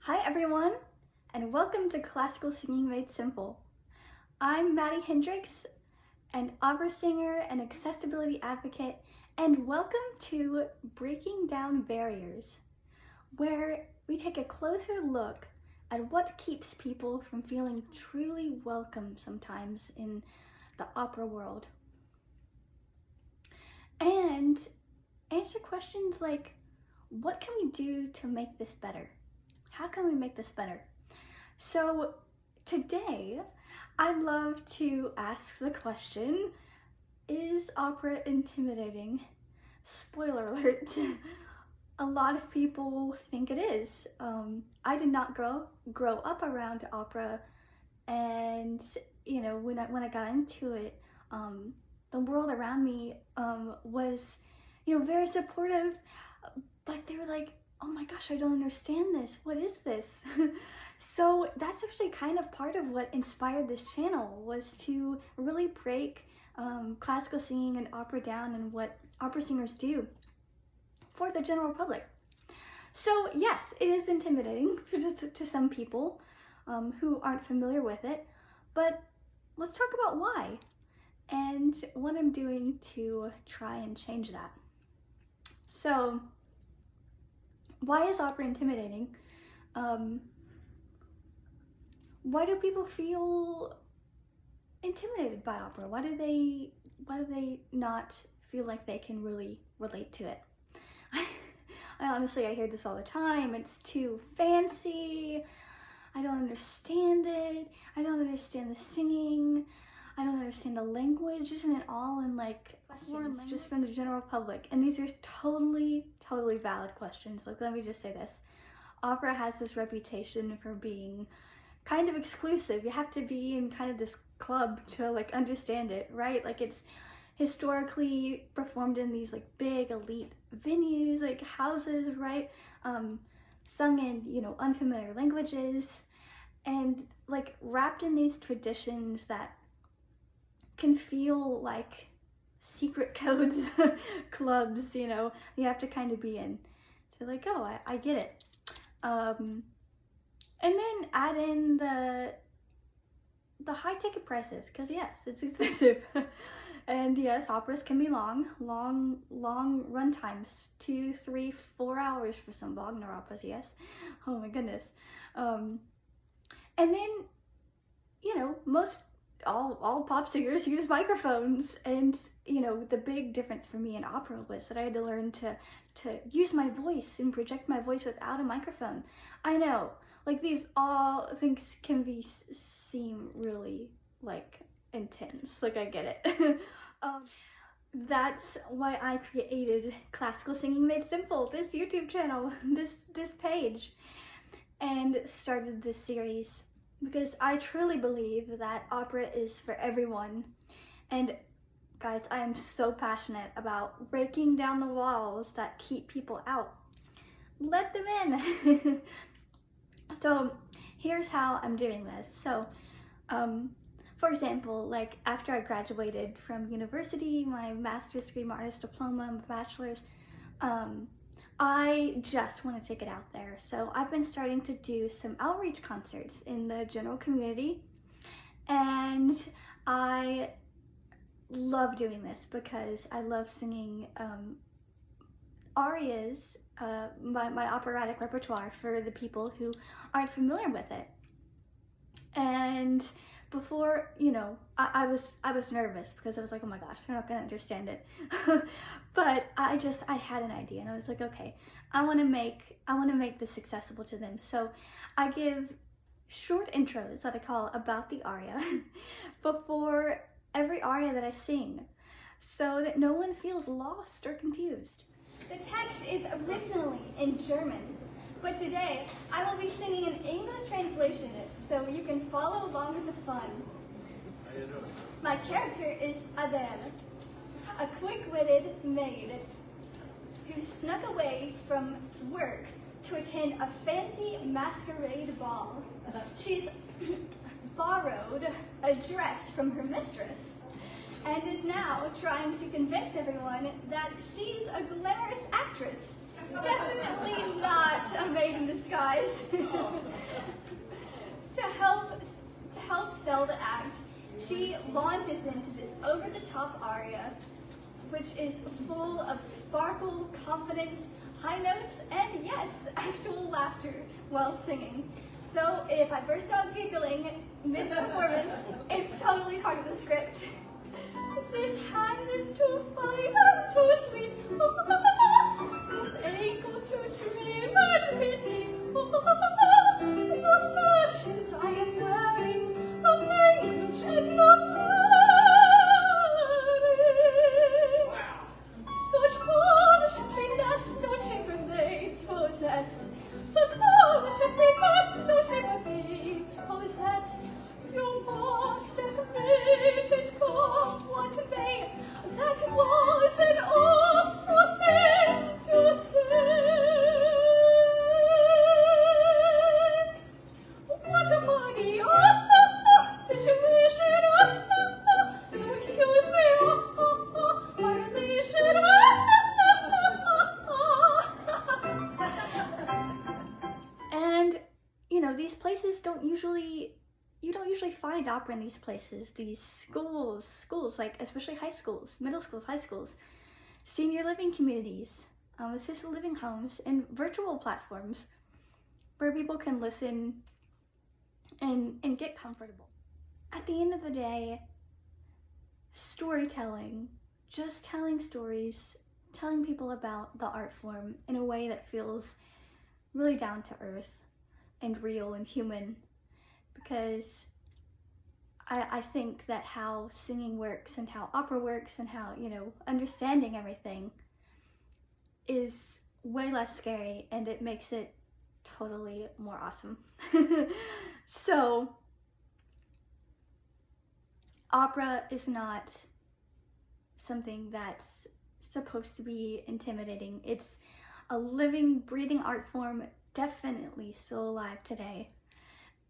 Hi everyone, and welcome to Classical Singing Made Simple. I'm Maddie Hendricks, an opera singer and accessibility advocate, and welcome to Breaking Down Barriers, where we take a closer look at what keeps people from feeling truly welcome sometimes in the opera world. And answer questions like, what can we do to make this better? How can we make this better? So today, I'd love to ask the question, is opera intimidating? Spoiler alert, a lot of people think it is. I did not grow up around opera, and when I got into it, the world around me was very supportive, but they were like, oh my gosh, I don't understand this. What is this? So that's actually kind of part of what inspired this channel, was to really break classical singing and opera down and what opera singers do for the general public. So yes, it is intimidating to some people who aren't familiar with it, but let's talk about why and what I'm doing to try and change that. So, why is opera intimidating? Why do people feel intimidated by opera? Why do they not feel like they can really relate to it? I hear this all the time. It's too fancy. I don't understand it. I don't understand the singing. I don't understand the language. Isn't it all in questions just from the general public? And these are totally valid questions. Let me just say this. Opera has this reputation for being kind of exclusive. You have to be in kind of this club to understand it, right? It's historically performed in these big elite venues, houses, right? Sung in, unfamiliar languages, and wrapped in these traditions that can feel like secret codes, clubs, you have to kind of be in. So oh, I get it. And then add in the high ticket prices, because yes, it's expensive. And yes, operas can be long run times, 2, 3, 4 hours for some Wagner operas, yes. Oh my goodness. And then, all pop singers use microphones, and the big difference for me in opera was that I had to learn to use my voice and project my voice without a microphone. I know, these all things can seem really intense. I get it. That's why I created Classical Singing Made Simple, this YouTube channel, this page, and started this series, because I truly believe that opera is for everyone. And guys, I am so passionate about breaking down the walls that keep people out. Let them in. So here's how I'm doing this. So for example, after I graduated from university, my master's degree, my artist diploma, and my bachelor's, I just want to take it out there. So I've been starting to do some outreach concerts in the general community, and I love doing this because I love singing arias, my operatic repertoire, for the people who aren't familiar with it. And before, I was nervous because I was like, oh my gosh, they're not gonna understand it. But I had an idea, and I was like, okay, I want to make this accessible to them. So I give short intros that I call about the aria before every aria that I sing, so that no one feels lost or confused. The text is originally in German, but today I will be singing an English translation, so you can follow along with the fun. My character is Adele, a quick-witted maid who snuck away from work to attend a fancy masquerade ball. She's borrowed a dress from her mistress and is now trying to convince everyone that she's a glamorous actress Definitely not a maid in disguise. To help sell the act, she launches into this over-the-top aria, which is full of sparkle, confidence, high notes, and yes, actual laughter while singing. So if I burst out giggling mid-performance, it's totally part of the script. This hand is too fine and too sweet. This ankle too trim and petite. The fashions I am wearing, the language and the bearing. Wow. Such polish and finesse no chambermaids possess. Such polish and finesse no chambermaids possess. You must admit it, come what may, that was an awful thing to say. What a funny situation, so excuse me, my relation. And, you know, these places you don't usually find opera in these places. These schools, like especially high schools, middle schools, high schools, senior living communities, assisted living homes, and virtual platforms where people can listen and get comfortable. At the end of the day, storytelling, just telling stories, telling people about the art form in a way that feels really down to earth and real and human. Because I think that how singing works and how opera works and how, you know, understanding everything is way less scary, and it makes it totally more awesome. So, opera is not something that's supposed to be intimidating. It's a living, breathing art form, definitely still alive today.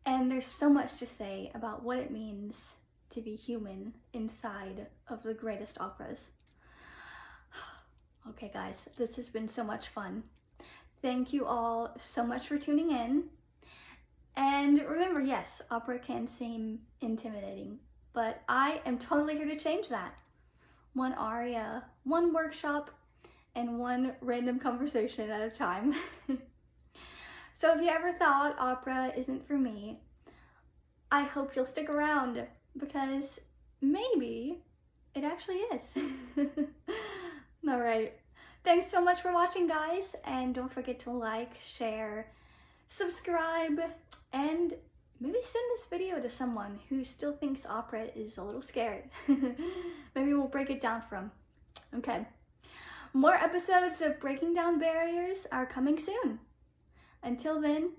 And there's so much to say about what it means to be human inside of the greatest operas. Okay guys, this has been so much fun. Thank you all so much for tuning in. And remember, yes, opera can seem intimidating, but I am totally here to change that. One aria, one workshop, and one random conversation at a time. So if you ever thought opera isn't for me, I hope you'll stick around, because maybe it actually is. Alright, thanks so much for watching guys, and don't forget to like, share, subscribe, and maybe send this video to someone who still thinks opera is a little scary. Maybe we'll break it down for them. Okay, more episodes of Breaking Down Barriers are coming soon. Until then,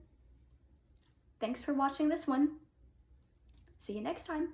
thanks for watching this one. See you next time.